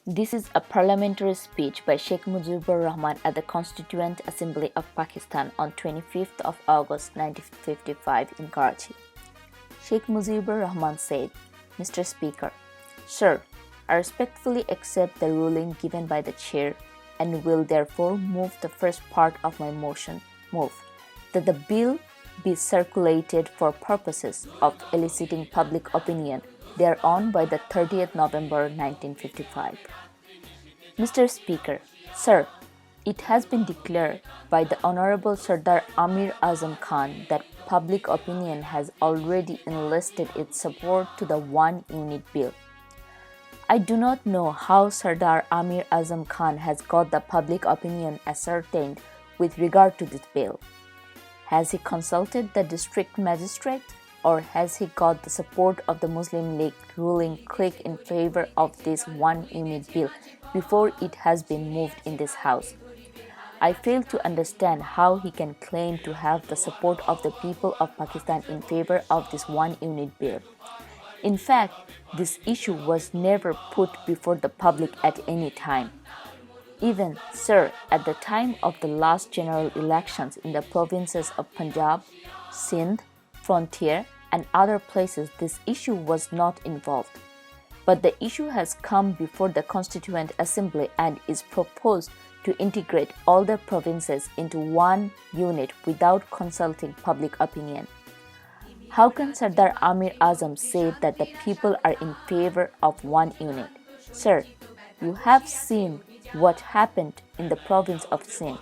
This is a parliamentary speech by Sheikh Mujibur Rahman at the Constituent Assembly of Pakistan on 25th of August 1955 in Karachi. Sheikh Mujibur Rahman said, Mr. Speaker, Sir, I respectfully accept the ruling given by the Chair and will therefore move the first part of my motion, that the bill be circulated for purposes of eliciting public opinion thereon by the 30th November 1955. Mr. Speaker, Sir, it has been declared by the Honorable Sardar Amir Azam Khan that public opinion has already enlisted its support to the one-unit bill. I do not know how Sardar Amir Azam Khan has got the public opinion ascertained with regard to this bill. Has he consulted the district magistrate, or has he got the support of the Muslim League ruling clique in favor of this one-unit bill before it has been moved in this House? I fail to understand how he can claim to have the support of the people of Pakistan in favor of this one-unit bill. In fact, this issue was never put before the public at any time. Even, sir, at the time of the last general elections in the provinces of Punjab, Sindh, Frontier, and other places, this issue was not involved. But the issue has come before the Constituent Assembly and is proposed to integrate all the provinces into one unit without consulting public opinion. How can Sardar Amir Azam say that the people are in favor of one unit? Sir, you have seen what happened in the province of Sindh.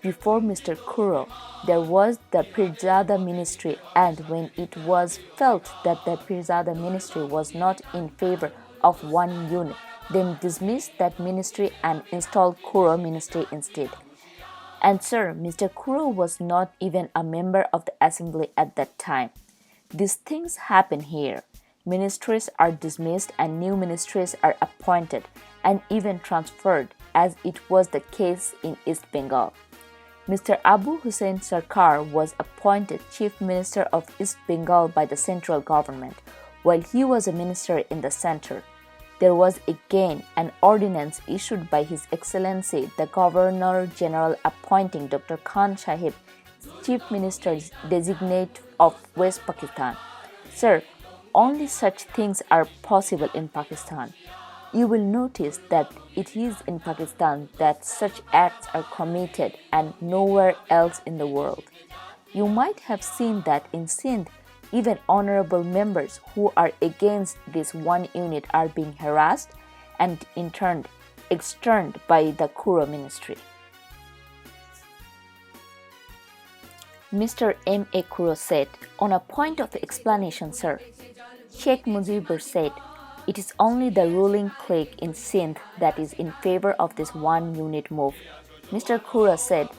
Before Mr. Kuro, there was the Pirzada ministry, and when it was felt that the Pirzada ministry was not in favor of one unit, then dismissed that ministry and installed Kuro ministry instead. And sir, Mr. Kuro was not even a member of the assembly at that time. These things happen here. Ministries are dismissed and new ministries are appointed and even transferred, as it was the case in East Bengal. Mr. Abu Hussein Sarkar was appointed Chief Minister of East Bengal by the central government, while he was a minister in the center. There was again an ordinance issued by His Excellency the Governor-General appointing Dr. Khan Sahib Chief Minister designate of West Pakistan. Sir, only such things are possible in Pakistan. You will notice that it is in Pakistan that such acts are committed and nowhere else in the world. You might have seen that in Sindh, even honorable members who are against this one unit are being harassed and in turn externed by the Kuro ministry. Mr. M. A. Kuro said, on a point of explanation, sir, Sheikh Mujibur said, it is only the ruling clique in Sindh that is in favor of this one-unit move. Mr. Kuro said,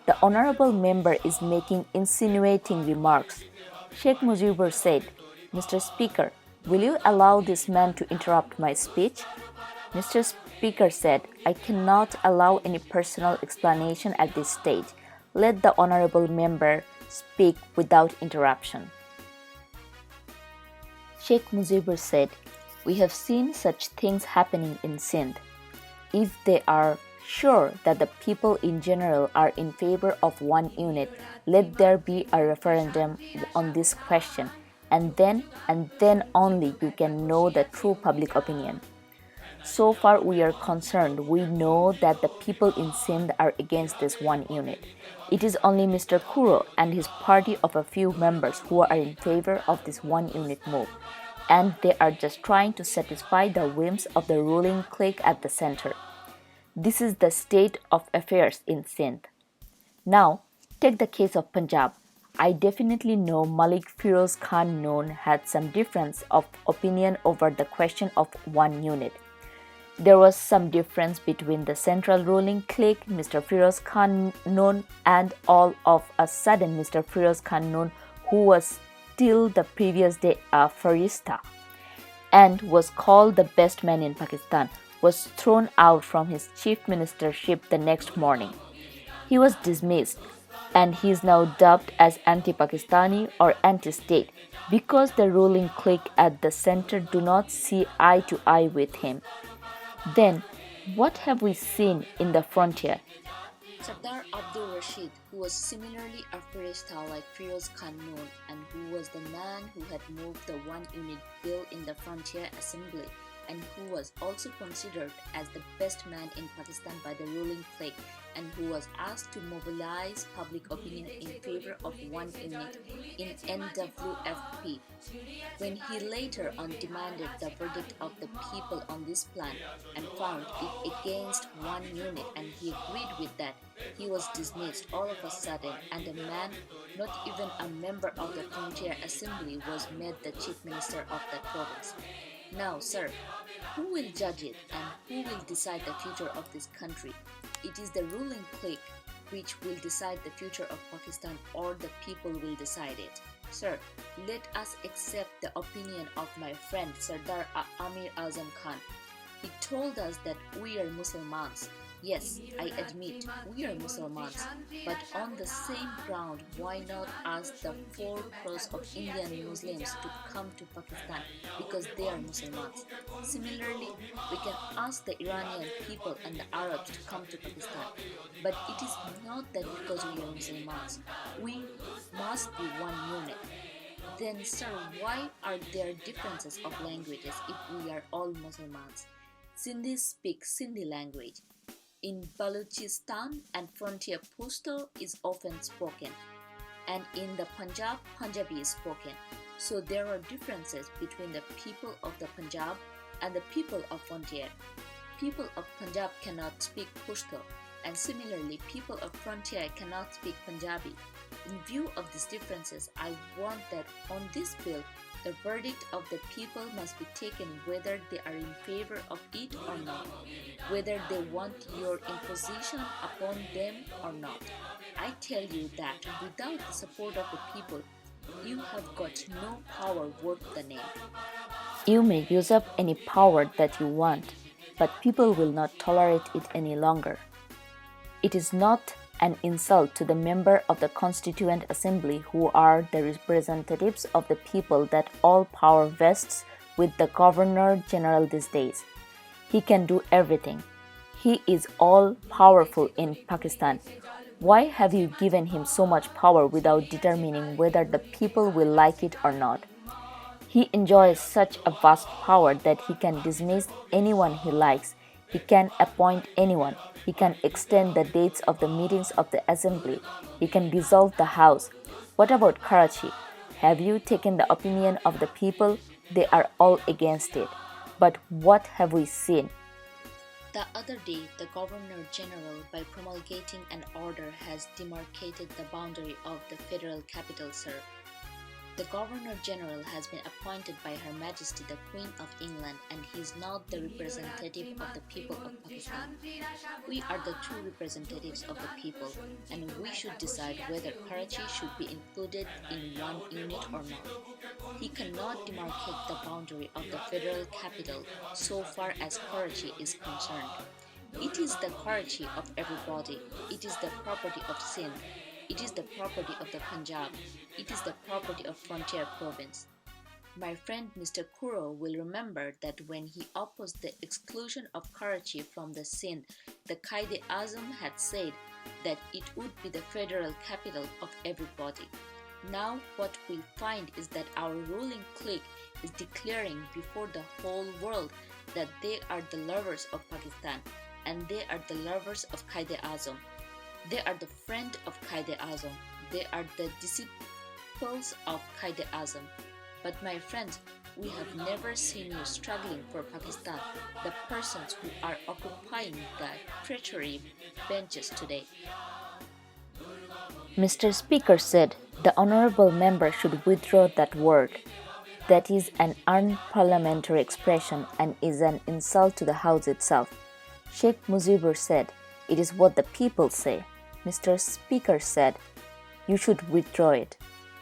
the honorable member is making insinuating remarks. Sheikh Mujibur said, Mr. Speaker, will you allow this man to interrupt my speech? Mr. Speaker said, I cannot allow any personal explanation at this stage. Let the honorable member speak without interruption. Sheikh Mujibur said, we have seen such things happening in Sindh. If they are sure that the people in general are in favor of one unit, let there be a referendum on this question, and then only you can know the true public opinion. So far we are concerned, we know that the people in Sindh are against this one unit. It is only Mr. Kuro and his party of a few members who are in favor of this one unit move, and they are just trying to satisfy the whims of the ruling clique at the center. This is the state of affairs in Sindh. Now, take the case of Punjab. I definitely know Malik Firoz Khan Noon had some difference of opinion over the question of one unit. There was some difference between the central ruling clique, Mr. Firoz Khan Noon, and all of a sudden Mr. Firoz Khan Noon, who was till the previous day a Farista and was called the best man in Pakistan, was thrown out from his chief ministership the next morning. He was dismissed and he is now dubbed as anti-Pakistani or anti-state because the ruling clique at the center do not see eye to eye with him. Then, what have we seen in the frontier? Sardar Abdul Rashid, who was similarly a Farishta like Firoz Khan Noor and who was the man who had moved the one-unit bill in the Frontier Assembly and who was also considered as the best man in Pakistan by the ruling clique and who was asked to mobilize public opinion in favor of one unit in NWFP. When he later on demanded the verdict of the people on this plan and found it against one unit and he agreed with that, he was dismissed all of a sudden and a man, not even a member of the Frontier Assembly, was made the chief minister of that province. Now, sir, who will judge it and who will decide the future of this country? It is the ruling clique which will decide the future of Pakistan or the people will decide it. Sir, let us accept the opinion of my friend Sardar Amir Azam Khan. He told us that we are Muslims. Yes, I admit we are Muslims, but on the same ground, why not ask the 4 crores of Indian Muslims to come to Pakistan because they are Muslims? Similarly, we can ask the Iranian people and the Arabs to come to Pakistan, but it is not that because we are Muslims, we must be one unit. Then, sir, why are there differences of languages if we are all Muslims? Sindhis speak Sindhi language. In Balochistan and frontier Pashto is often spoken, and in the Punjab, Punjabi is spoken. So there are differences between the people of the Punjab and the people of frontier. People of Punjab cannot speak Pashto, and similarly, people of frontier cannot speak Punjabi. In view of these differences, I want that on this bill, the verdict of the people must be taken whether they are in favor of it or not, whether they want your imposition upon them or not. I tell you that without the support of the people, you have got no power worth the name. You may use up any power that you want, but people will not tolerate it any longer. It is not an insult to the member of the Constituent Assembly who are the representatives of the people that all power vests with the Governor General these days. He can do everything. He is all powerful in Pakistan. Why have you given him so much power without determining whether the people will like it or not? He enjoys such a vast power that he can dismiss anyone he likes. He can appoint anyone. He can extend the dates of the meetings of the assembly. He can dissolve the house. What about Karachi? Have you taken the opinion of the people? They are all against it. But what have we seen? The other day, the Governor General, by promulgating an order, has demarcated the boundary of the federal capital, sir. The Governor General has been appointed by Her Majesty the Queen of England and he is not the representative of the people of Pakistan. We are the true representatives of the people and we should decide whether Karachi should be included in one unit or not. He cannot demarcate the boundary of the federal capital so far as Karachi is concerned. It is the Karachi of everybody. It is the property of Sindh. It is the property of the Punjab. It is the property of Frontier Province. My friend Mr. Kuro will remember that when he opposed the exclusion of Karachi from the Sindh, the Quaid-e-Azam had said that it would be the federal capital of everybody. Now what we find is that our ruling clique is declaring before the whole world that they are the lovers of Pakistan and they are the lovers of Quaid-e-Azam. They are the friend of Quaid-e-Azam. They are the disciples of Quaid-e-Azam. But my friends, we have never seen you struggling for Pakistan, the persons who are occupying the treasury benches today. Mr. Speaker said the honorable member should withdraw that word. That is an unparliamentary expression and is an insult to the House itself. Sheikh Mujibur said, it is what the people say. Mr. Speaker said, you should withdraw it.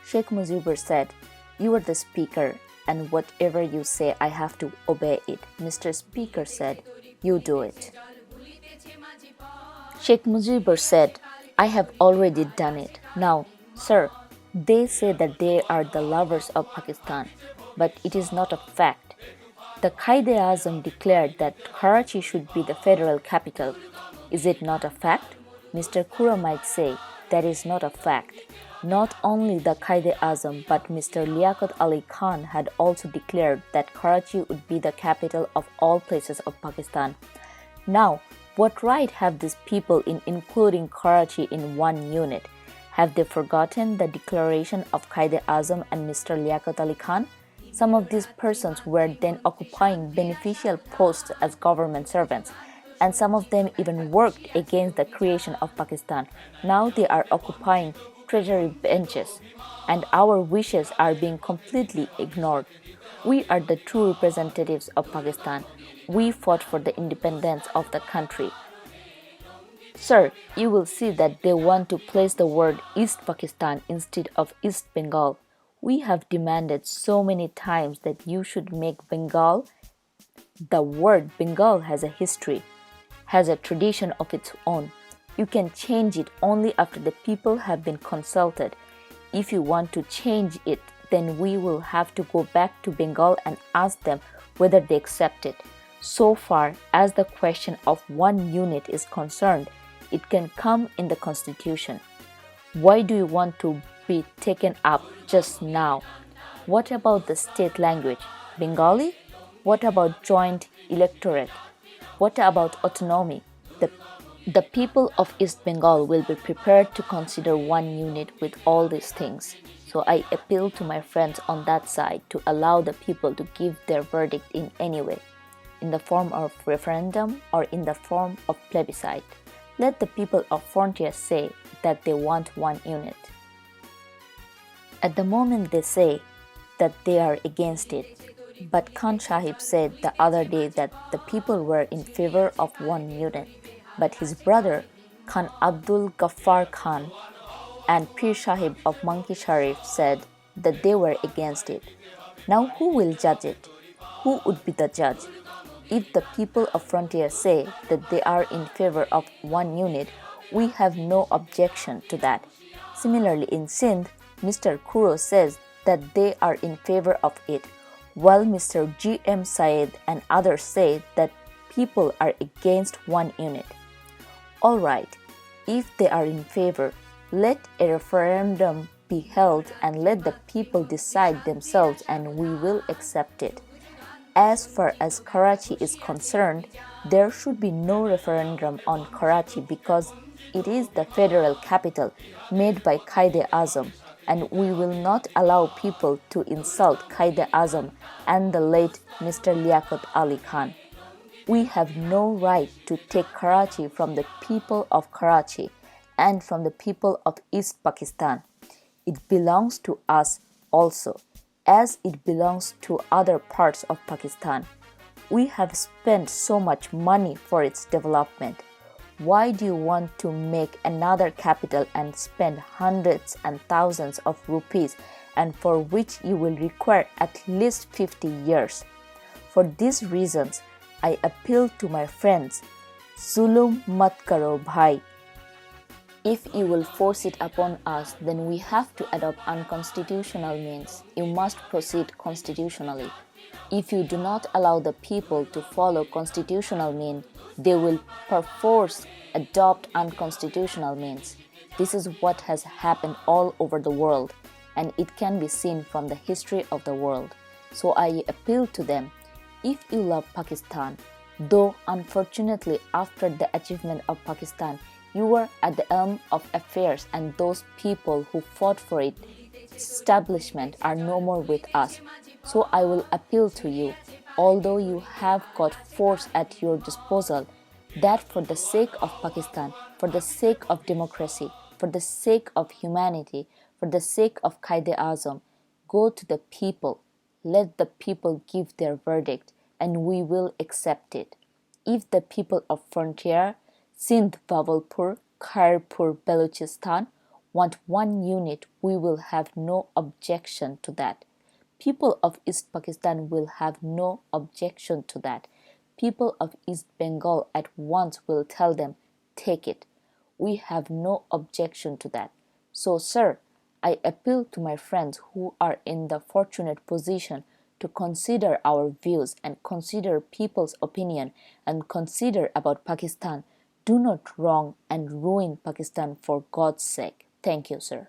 Sheikh Mujibur said, you are the speaker and whatever you say I have to obey it. Mr. Speaker said, you do it. Sheikh Mujibur said, I have already done it. Now, sir, they say that they are the lovers of Pakistan, but it is not a fact. The Qaid-e-Azam declared that Karachi should be the federal capital. Is it not a fact? Mr. Kura might say, that is not a fact. Not only the Qaid-e-Azam but Mr. Liaquat Ali Khan had also declared that Karachi would be the capital of all places of Pakistan. Now, what right have these people in including Karachi in one unit? Have they forgotten the declaration of Qaid-e-Azam and Mr. Liaquat Ali Khan? Some of these persons were then occupying beneficial posts as government servants, and some of them even worked against the creation of Pakistan. Now they are occupying treasury benches, and our wishes are being completely ignored. We are the true representatives of Pakistan. We fought for the independence of the country. Sir, you will see that they want to place the word East Pakistan instead of East Bengal. We have demanded so many times that you should make Bengal. The word Bengal has a history, has a tradition of its own. You can change it only after the people have been consulted. If you want to change it, then we will have to go back to Bengal and ask them whether they accept it. So far as the question of one unit is concerned, it can come in the constitution. Why do you want to be taken up just now? What about the state language, Bengali? What about joint electorate? What about autonomy? The people of East Bengal will be prepared to consider one unit with all these things. So I appeal to my friends on that side to allow the people to give their verdict in any way, in the form of referendum or in the form of plebiscite. Let the people of Frontier say that they want one unit. At the moment they say that they are against it, but Khan Sahib said the other day that the people were in favor of one unit, but his brother Khan Abdul Ghaffar Khan and Pir Sahib of Monkey Sharif said that they were against it. Now who will judge it? Who would be the judge? If the people of Frontier say that they are in favor of one unit, we have no objection to that. Similarly, in Sindh, Mr. Kuro says that they are in favor of it, while Mr. G.M. Syed and others say that people are against one unit. All right, if they are in favor, let a referendum be held and let the people decide themselves and we will accept it. As far as Karachi is concerned, there should be no referendum on Karachi because it is the federal capital made by Qaid-e-Azam, and we will not allow people to insult Qaid-e-Azam and the late Mr. Liaquat Ali Khan. We have no right to take Karachi from the people of Karachi and from the people of East Pakistan. It belongs to us also, as it belongs to other parts of Pakistan. We have spent so much money for its development. Why do you want to make another capital and spend hundreds and thousands of rupees, and for which you will require at least 50 years? For these reasons, I appeal to my friends, Zulum mat karo bhai. If you will force it upon us, then we have to adopt unconstitutional means. You must proceed constitutionally. If you do not allow the people to follow constitutional means, they will perforce adopt unconstitutional means. This is what has happened all over the world, and it can be seen from the history of the world. So I appeal to them, if you love Pakistan, though unfortunately after the achievement of Pakistan, you were at the helm of affairs and those people who fought for its establishment are no more with us. So I will appeal to you, although you have got force at your disposal, that for the sake of Pakistan, for the sake of democracy, for the sake of humanity, for the sake of Qaid-e-Azam, go to the people, let the people give their verdict, and we will accept it. If the people of Frontier, Sindh, Bawalpur, Khairpur, Balochistan want one unit, we will have no objection to that. People of East Pakistan will have no objection to that. People of East Bengal at once will tell them, take it. We have no objection to that. So, sir, I appeal to my friends who are in the fortunate position to consider our views and consider people's opinion and consider about Pakistan. Do not wrong and ruin Pakistan for God's sake. Thank you, sir.